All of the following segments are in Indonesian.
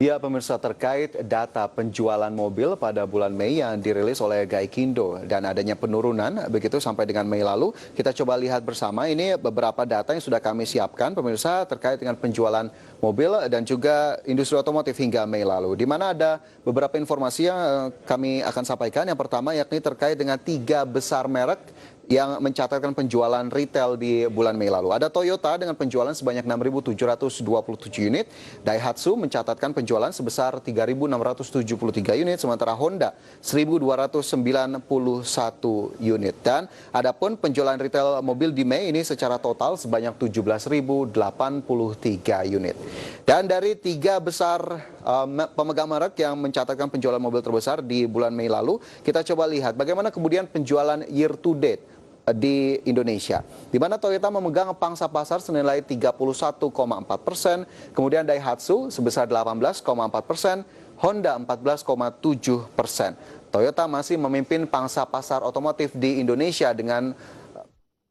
Ya, pemirsa, terkait data penjualan mobil pada bulan Mei yang dirilis oleh Gaikindo dan adanya penurunan begitu sampai dengan Mei lalu, kita coba lihat bersama ini beberapa data yang sudah kami siapkan pemirsa terkait dengan penjualan mobil dan juga industri otomotif hingga Mei lalu. Di mana ada beberapa informasi yang kami akan sampaikan. Yang pertama yakni terkait dengan 3 besar merek yang mencatatkan penjualan retail di bulan Mei lalu. Ada Toyota dengan penjualan sebanyak 6.727 unit, Daihatsu mencatatkan penjualan sebesar 3.673 unit, sementara Honda 1.291 unit. Dan adapun penjualan retail mobil di Mei ini secara total sebanyak 17.083 unit. Dan dari 3 besar pemegang merek yang mencatatkan penjualan mobil terbesar di bulan Mei lalu, kita coba lihat bagaimana kemudian penjualan year to date di Indonesia, di mana Toyota memegang pangsa pasar senilai 31,4%, kemudian Daihatsu sebesar 18,4%, Honda 14,7%. Toyota masih memimpin pangsa pasar otomotif di Indonesia dengan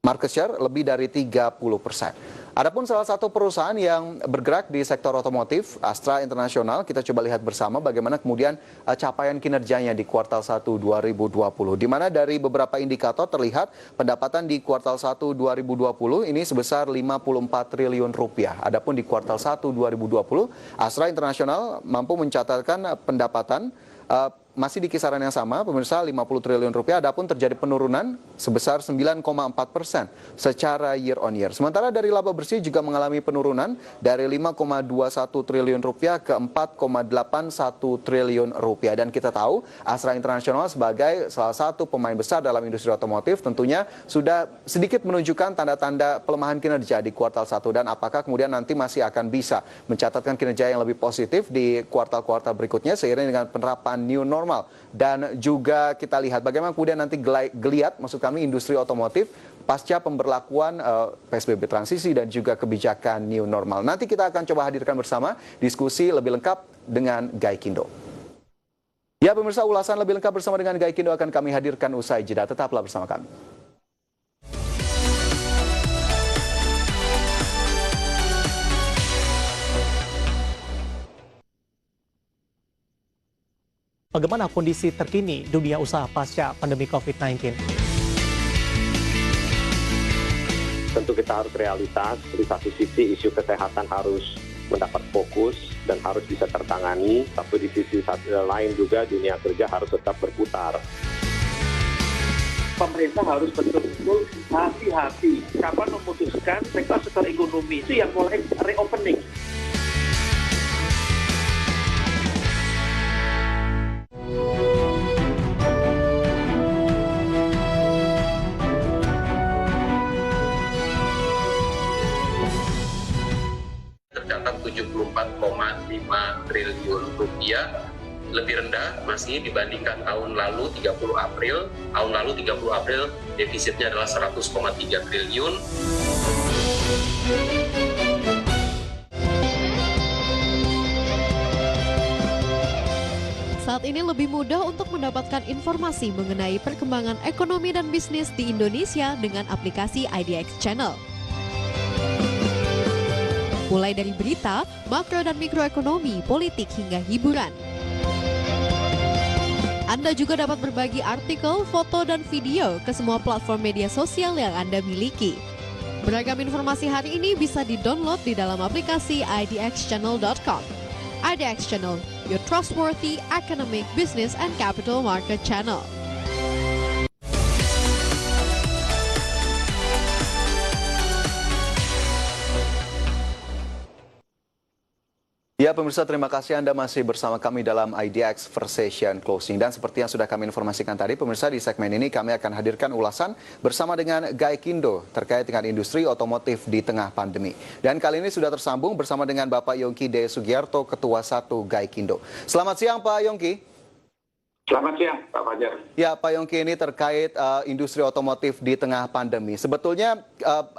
market share lebih dari 30%. Adapun salah satu perusahaan yang bergerak di sektor otomotif, Astra International, kita coba lihat bersama bagaimana kemudian capaian kinerjanya di kuartal 1 2020. Di mana dari beberapa indikator terlihat pendapatan di kuartal 1 2020 ini sebesar 54 triliun rupiah. Adapun di kuartal 1 2020, Astra International mampu mencatatkan pendapatan masih di kisaran yang sama, pemirsa, 50 triliun rupiah, adapun terjadi penurunan sebesar 9,4% secara year on year. Sementara dari laba bersih juga mengalami penurunan dari 5,21 triliun rupiah ke 4,81 triliun rupiah. Dan kita tahu Astra International sebagai salah satu pemain besar dalam industri otomotif tentunya sudah sedikit menunjukkan tanda-tanda pelemahan kinerja di kuartal 1 dan apakah kemudian nanti masih akan bisa mencatatkan kinerja yang lebih positif di kuartal-kuartal berikutnya seiring dengan penerapan new normal. Dan juga kita lihat bagaimana kemudian nanti geliat, maksud kami industri otomotif pasca pemberlakuan PSBB transisi dan juga kebijakan new normal. Nanti kita akan coba hadirkan bersama diskusi lebih lengkap dengan Gaikindo. Ya pemirsa, ulasan lebih lengkap bersama dengan Gaikindo akan kami hadirkan usai jeda. Tetaplah bersama kami. Bagaimana kondisi terkini dunia usaha pasca pandemi COVID-19? Tentu kita harus realitas, di satu sisi isu kesehatan harus mendapat fokus dan harus bisa tertangani, tapi di sisi lain juga dunia kerja harus tetap berputar. Pemerintah harus betul-betul hati-hati kapan memutuskan sektor ekonomi itu yang mulai reopening. Tercatat 74,5 triliun rupiah, lebih rendah masih dibandingkan tahun lalu 30 April. Tahun lalu 30 April defisitnya adalah 100,3 triliun. Saat ini lebih mudah untuk mendapatkan informasi mengenai perkembangan ekonomi dan bisnis di Indonesia dengan aplikasi IDX Channel. Mulai dari berita, makro dan mikroekonomi, politik hingga hiburan. Anda juga dapat berbagi artikel, foto, dan video ke semua platform media sosial yang Anda miliki. Beragam informasi hari ini bisa di-download di dalam aplikasi idxchannel.com. IDX Channel, your trustworthy economic, business, and capital market channel. Ya pemirsa, terima kasih Anda masih bersama kami dalam IDX Versation Closing. Dan seperti yang sudah kami informasikan tadi, pemirsa, di segmen ini kami akan hadirkan ulasan bersama dengan Gaikindo terkait dengan industri otomotif di tengah pandemi. Dan kali ini sudah tersambung bersama dengan Bapak Yongki D. Sugiarto, Ketua 1 Gaikindo. Selamat siang Pak Yongki. Selamat siang Pak Fajar. Ya Pak Yongki, ini terkait industri otomotif di tengah pandemi. Sebetulnya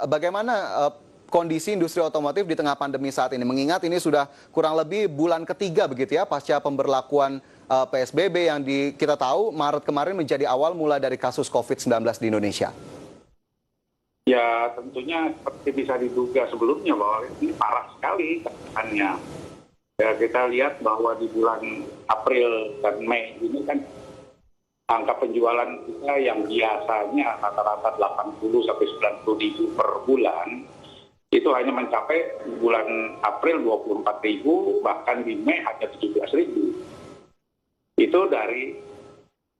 bagaimana kondisi industri otomotif di tengah pandemi saat ini, mengingat ini sudah kurang lebih bulan ketiga begitu ya pasca pemberlakuan PSBB yang kita tahu Maret kemarin menjadi awal mula dari kasus COVID-19 di Indonesia. Ya tentunya seperti bisa diduga sebelumnya bahwa ini parah sekali keadaannya. Ya, kita lihat bahwa di bulan April dan Mei ini kan angka penjualan kita yang biasanya rata-rata 80 sampai 90 ribu per bulan, itu hanya mencapai bulan April 24 ribu, bahkan di Mei hanya 17 ribu. Itu dari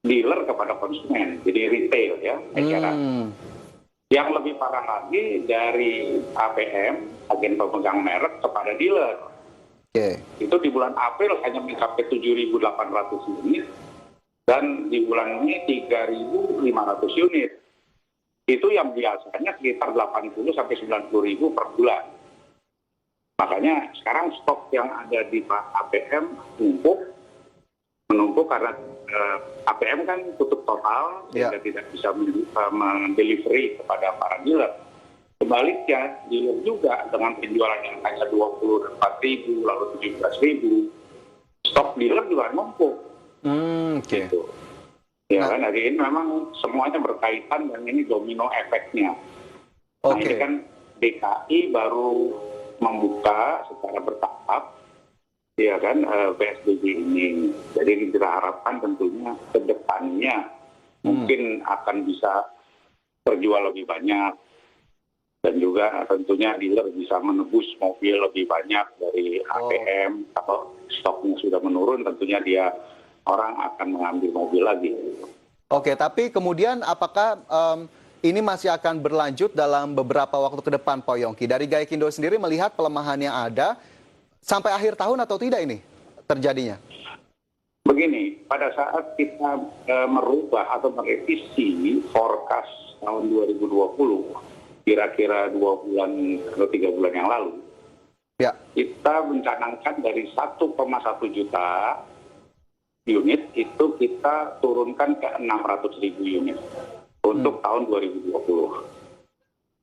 dealer kepada konsumen, jadi retail ya, secara. Yang lebih parah lagi dari APM, agen pemegang merek, kepada dealer. Itu di bulan April hanya mencapai 7.800 unit, dan di bulan Mei 3.500 unit. Itu yang biasanya sekitar 80 sampai 90 ribu per bulan. Makanya sekarang stok yang ada di APM menumpuk karena APM kan tutup total, sehingga tidak bisa mendelivery kepada para dealer. Sebaliknya, dealer juga dengan penjualan yang hanya 24 ribu, lalu 17 ribu, stok dealer juga numpuk. Gitu. Ya kan, hari ini memang semuanya berkaitan dan ini domino efeknya. Nah, ini kan DKI baru membuka secara bertahap, ya kan, PSBB ini. Jadi kita harapkan tentunya ke depannya mungkin akan bisa terjual lebih banyak. Dan juga tentunya dealer bisa menebus mobil lebih banyak dari APM. Kalau stoknya sudah menurun, tentunya orang akan mengambil mobil lagi. Oke, tapi kemudian apakah ini masih akan berlanjut dalam beberapa waktu ke depan, Pak Yongki? Dari Gaikindo sendiri melihat pelemahan yang ada sampai akhir tahun atau tidak ini terjadinya? Begini, pada saat kita merubah atau merevisi forecast tahun 2020, kira-kira 2 bulan atau 3 bulan yang lalu, kita mencanangkan dari 1,1 juta unit itu kita turunkan ke 600 ribu unit untuk tahun 2020.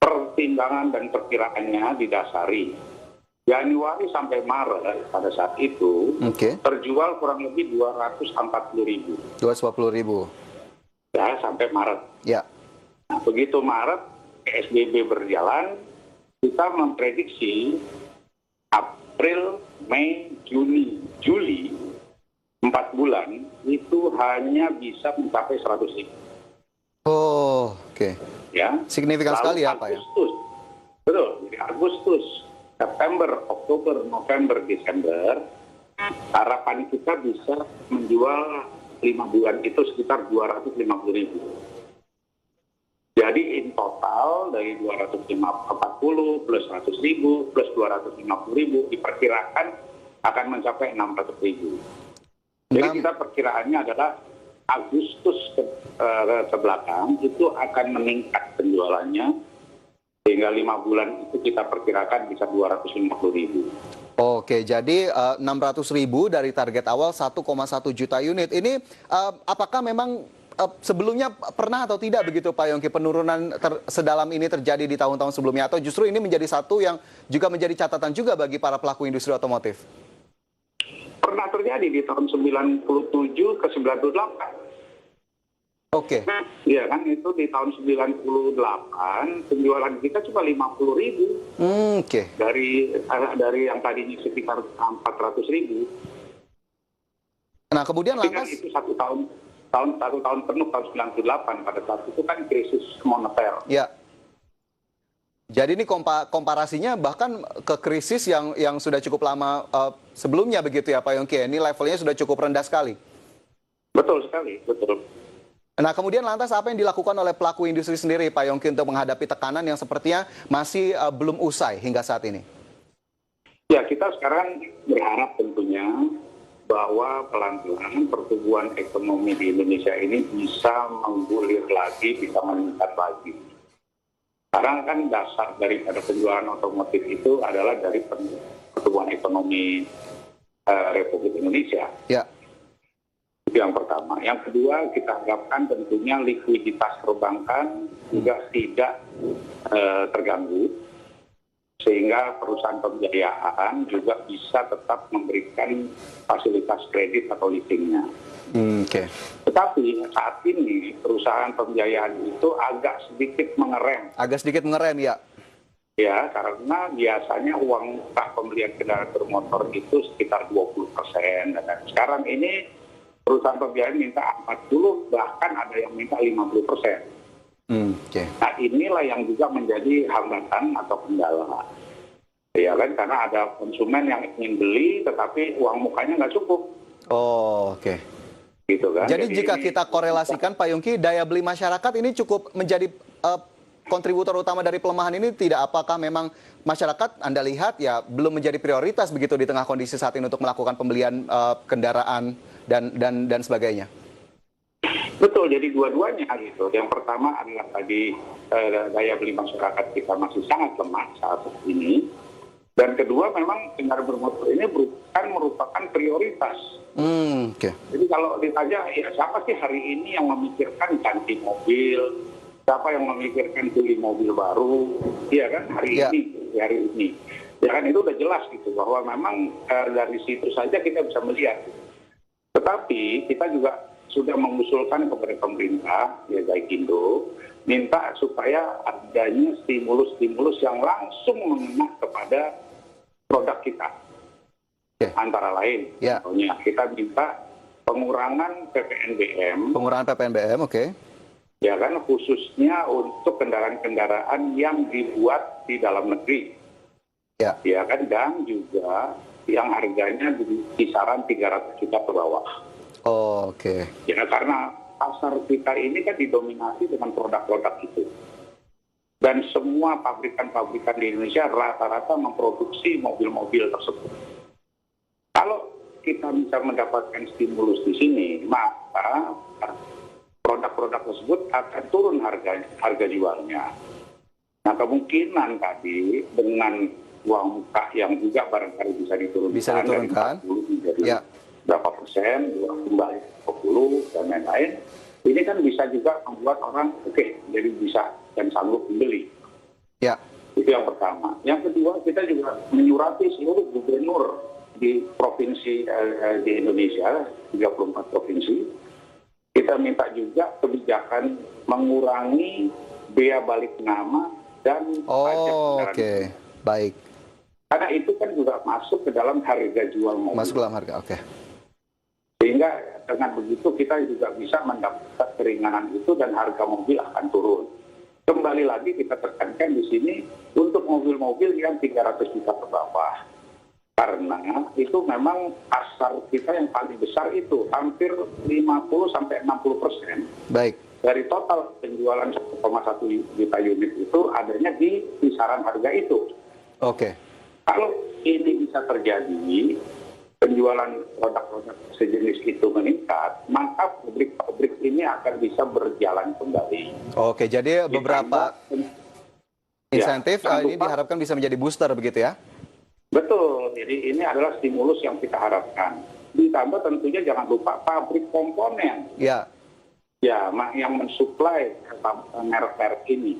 Pertimbangan dan perkiraannya didasari Januari sampai Maret pada saat itu terjual kurang lebih 240 ribu. 240 ribu. Ya, sampai Maret. Ya. Nah, begitu Maret PSBB berjalan, kita memprediksi April, Mei, Juni, Juli, 4 bulan itu hanya bisa mencapai 100 ribu. Ya. Signifikan sekali ya, Pak ya? Betul, jadi Agustus, September, Oktober, November, Desember, harapan kita bisa menjual 5 bulan itu sekitar 250 ribu. Jadi in total dari 240 plus 100 ribu plus 250 ribu diperkirakan akan mencapai 600 ribu. Jadi kita perkiraannya adalah Agustus ke belakang itu akan meningkat penjualannya sehingga 5 bulan itu kita perkirakan bisa 250 ribu. Oke, jadi 600 ribu dari target awal 1,1 juta unit. Ini apakah memang sebelumnya pernah atau tidak begitu Pak Yongki penurunan sedalam ini terjadi di tahun-tahun sebelumnya, atau justru ini menjadi satu yang juga menjadi catatan juga bagi para pelaku industri otomotif? Pernah terjadi di tahun 97 ke 98. Iya kan, itu di tahun 98 penjualan kita cuma 50 ribu. Dari yang tadinya sekitar 400 ribu. Nah, kemudian lantas itu satu tahun penuh tahun 98 pada saat itu kan krisis moneter. Ya. Jadi ini komparasinya bahkan ke krisis yang sudah cukup lama sebelumnya begitu ya Pak Yongki. Ini levelnya sudah cukup rendah sekali. Betul sekali, betul. Nah, kemudian lantas apa yang dilakukan oleh pelaku industri sendiri Pak Yongki untuk menghadapi tekanan yang sepertinya masih belum usai hingga saat ini? Ya, kita sekarang berharap tentunya bahwa pelan-pelan pertumbuhan ekonomi di Indonesia ini bisa menggulir lagi, bisa meningkat lagi. Karena kan dasar daripada penjualan otomotif itu adalah dari pertumbuhan ekonomi Republik Indonesia. Ya. Itu yang pertama. Yang kedua, kita harapkan tentunya likuiditas perbankan juga tidak terganggu, sehingga perusahaan pembiayaan juga bisa tetap memberikan fasilitas kredit atau leasingnya. Tetapi saat ini perusahaan pembiayaan itu agak sedikit mengerem. Agak sedikit mengerem, ya. Ya, karena biasanya uang muka pembelian kendaraan bermotor itu sekitar 20%. Dan sekarang ini perusahaan pembiayaan minta 40, bahkan ada yang minta 50%. Oke. Nah, inilah yang juga menjadi hambatan atau kendala. Ya kan, karena ada konsumen yang ingin beli, tetapi uang mukanya nggak cukup. Oh, oke. Gitu kan. Jadi jika ini- kita korelasikan Pak Yongki, daya beli masyarakat ini cukup menjadi kontributor utama dari pelemahan ini tidak? Apakah memang masyarakat Anda lihat ya belum menjadi prioritas begitu di tengah kondisi saat ini untuk melakukan pembelian kendaraan dan sebagainya? Betul, jadi dua-duanya gitu. Yang pertama adalah tadi daya beli masyarakat kita masih sangat lemah saat ini. Dan kedua memang kendaraan bermotor ini merupakan prioritas. Oke. Jadi kalau ditanya, ya siapa sih hari ini yang memikirkan ganti mobil? Siapa yang memikirkan beli mobil baru? Iya kan, hari ini. Ya kan itu udah jelas gitu, bahwa memang dari situ saja kita bisa melihat. Tetapi kita juga sudah mengusulkan kepada pemerintah, ya Gaikindo, minta supaya adanya stimulus-stimulus yang langsung mengena kepada produk kita. Antara lain, contohnya kita minta pengurangan PPNBM. Pengurangan PPNBM, oke. Ya kan, khususnya untuk kendaraan-kendaraan yang dibuat di dalam negeri. Ya kan, dan juga yang harganya di kisaran 300 juta ke bawah. Oke. Ya, karena pasar kita ini kan didominasi dengan produk-produk itu. Dan semua pabrikan-pabrikan di Indonesia rata-rata memproduksi mobil-mobil tersebut. Kalau kita bisa mendapatkan stimulus di sini, maka produk-produk tersebut akan turun harga jualnya. Nah, kembali tadi dengan uang muka yang juga barangkali bisa diturunkan dari 40 menjadi berapa persen, kembali 20 dan lain-lain. Ini kan bisa juga membuat orang jadi bisa dan sanggup membeli. Ya. Itu yang pertama. Yang kedua, kita juga menyurati seluruh gubernur di provinsi di Indonesia, 34 provinsi. Kita minta juga kebijakan mengurangi bea balik nama dan pajak kendaraan. Oke, baik. Karena itu kan juga masuk ke dalam harga jual mobil. Masuk ke dalam harga, oke. Sehingga dengan begitu kita juga bisa mendapatkan keringanan itu dan harga mobil akan turun. Kembali lagi kita tekankan di sini untuk mobil-mobil yang 300 juta ke bawah. Karena itu memang pasar kita yang paling besar itu hampir 50-60%. Baik. Dari total penjualan 1,1 juta unit itu adanya di kisaran harga itu. Oke. Kalau ini bisa terjadi, penjualan produk-produk sejenis itu meningkat, maka pabrik-pabrik ini akan bisa berjalan kembali. Oke, jadi beberapa insentif ini diharapkan bisa menjadi booster begitu ya? Betul, jadi ini adalah stimulus yang kita harapkan. Ditambah tentunya jangan lupa pabrik komponen. Ya, yang mensuplai merek-merek ini.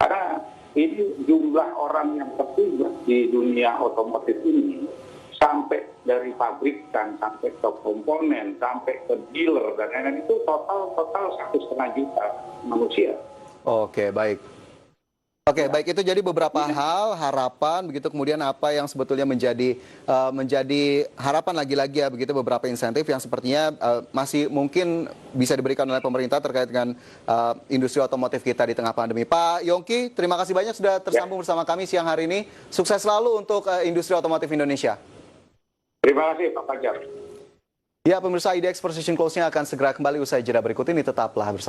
Karena ini jumlah orang yang terlibat di dunia otomotif ini, sampai dari pabrikan, sampai ke komponen, sampai ke dealer, dan lain-lain itu total 1,5 juta manusia. Oke, baik. Oke, baik, itu jadi beberapa hal, harapan, begitu kemudian apa yang sebetulnya menjadi harapan lagi-lagi ya, begitu beberapa insentif yang sepertinya masih mungkin bisa diberikan oleh pemerintah terkait dengan industri otomotif kita di tengah pandemi. Pak Yongki, terima kasih banyak sudah tersambung bersama kami siang hari ini. Sukses selalu untuk industri otomotif Indonesia. Terima kasih Pak Fajar. Ya, pemirsa IDX Precision Close-nya akan segera kembali usai jeda berikut ini, tetaplah bersama.